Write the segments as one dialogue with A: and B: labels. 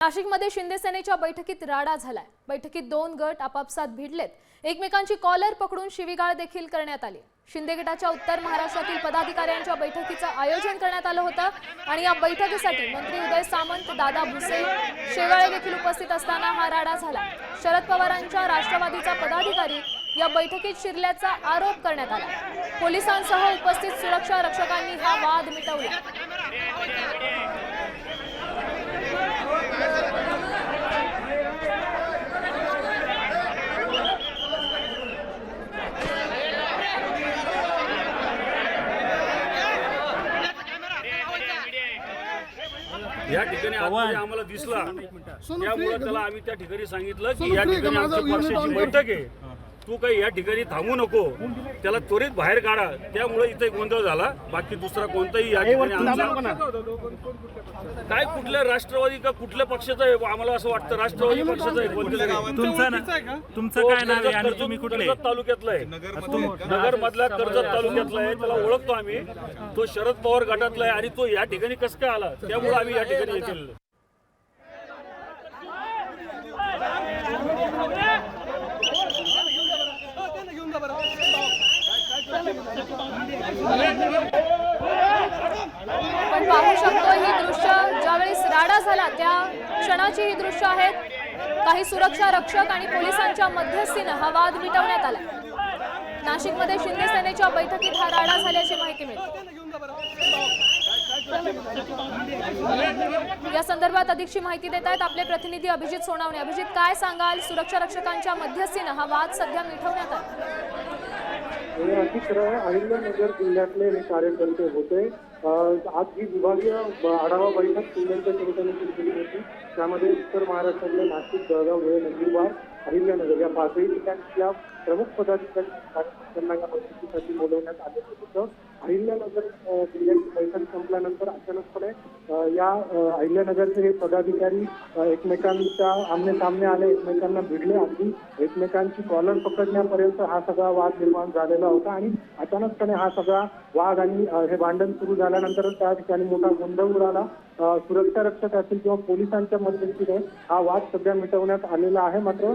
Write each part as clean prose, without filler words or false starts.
A: नाशिकमध्ये शिंदे सेनेच्या बैठकीत राडा झालाय। बैठकीत दोन गट आपापसात भिडलेत। एकमेकांची कॉलर पकडून शिवीगाळ देखील करण्यात आली। शिंदे गटाच्या उत्तर महाराष्ट्रातील पदाधिकाऱ्यांच्या बैठकीचं आयोजन करण्यात आलं होतं आणि या बैठकीसाठी मंत्री उदय सामंत, दादा भुसे, शेवाळे देखील उपस्थित असताना हा राडा झाला। शरद पवारांच्या राष्ट्रवादीचा पदाधिकारी या बैठकीत शिरल्याचा आरोप करण्यात आला। पोलिसांसह उपस्थित सुरक्षा रक्षकांनी हा वाद मिटवला।
B: या ठिकाणी आम्हाला दिसला, त्यामुळे त्याला आम्ही त्या ठिकाणी सांगितलं की या ठिकाणी आमची पक्षाची बैठक आहे, तू काही या ठिकाणी थांबू नको, त्याला त्वरित बाहेर काढा। त्यामुळे इथे गोंधळ झाला। बाकी दुसरा कोणताही या ठिकाणी काय कुठल्या राष्ट्रवादी का कुठल्या पक्षाचा आहे, आम्हाला असं वाटतं राष्ट्रवादी पक्षाचा आहे।
C: तुमचं काय नाव आहे आणि तुम्ही कुठले?
B: कर्जत तालुक्यातला आहे, नगर मधल्या कर्जत तालुक्यातला आहे। त्याला ओळखतो आम्ही, तो शरद पवार गटातला आहे आणि तो या ठिकाणी कसं काय आला, त्यामुळे आम्ही या ठिकाणी हे केलेलं।
A: पण पाहू शकतो ही दृश्य, ज्यावेळी राडा झाला त्या क्षणाची ही दृश्य आहेत। काही सुरक्षा रक्षक आणि पोलिसांच्या मध्यस्थीने हा वाद मिटवण्यात आला। नाशिकमध्ये शिंदे सेनेच्या बैठकीत हा राडा झाल्याची माहिती मिळते। या संदर्भात अधिकची माहिती देत आहेत आपले प्रतिनिधी अभिजित सोनावणे। अभिजित, काय सांगाल? सुरक्षा रक्षकांच्या मध्यस्थीने हा वाद सध्या मिटवण्यात आला।
D: अहिल्यानगर जिल्ह्यातले हे कार्यकर्ते होते। आज ही विभागीय आढावा बैठक शिंदेच्या संघटनेने केली होती। त्यामध्ये उत्तर महाराष्ट्रातले नाशिक, जळगाव, धुळे, नंदुरबार, अहिल्यानगर या पाचही ठिकाणच्या प्रमुख पदाधिकाऱ्यांना या बैठकीसाठी बोलवण्यात आले होतं। अहिल्यानगर जिल्ह्याची बैठक संपल्यानंतर अचानकपणे या अहिल्यानगरचे हे पदाधिकारी एकमेकांच्या आमने सामने आले, एकमेकांना भिडले, अगदी एकमेकांची कॉलर पकडण्यापर्यंत हा सगळा वाद निर्माण झालेला होता। आणि अचानकपणे हा सगळा वाद आणि हे भांडण सुरू झाल्यानंतर त्या ठिकाणी मोठा गोंधळ उडाला। सुरक्षा रक्षक असतील किंवा पोलिसांच्या मदतीने हा वाद सध्या मिटवण्यात आलेला आहे। मात्र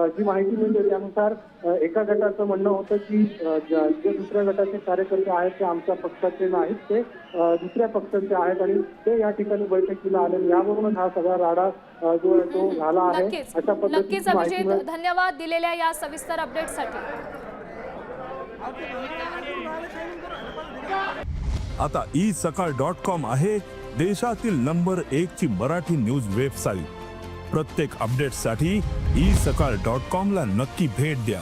D: जी माहिती मिळते त्यानुसार एका गटाचं म्हणणं होतं की जे दुसऱ्या गटाचे कार्यकर्ते आहेत ते आमच्या पक्षाचे नाहीत, ते दुसऱ्या पक्षाचे आहेत आणि ते या ठिकाणी बैठकीला आले। यावरूनच हा सगळा राडा जो आहे तो झाला आहे। अशा पद्धतीने
A: अभिजित, धन्यवाद दिलेल्या या सविस्तर अपडेटसाठी।
E: आता isakal.com आहे देशातील नंबर 1 ची मराठी न्यूज वेबसाईट। प्रत्येक अपडेटसाठी isakal.com ला नक्की भेट द्या।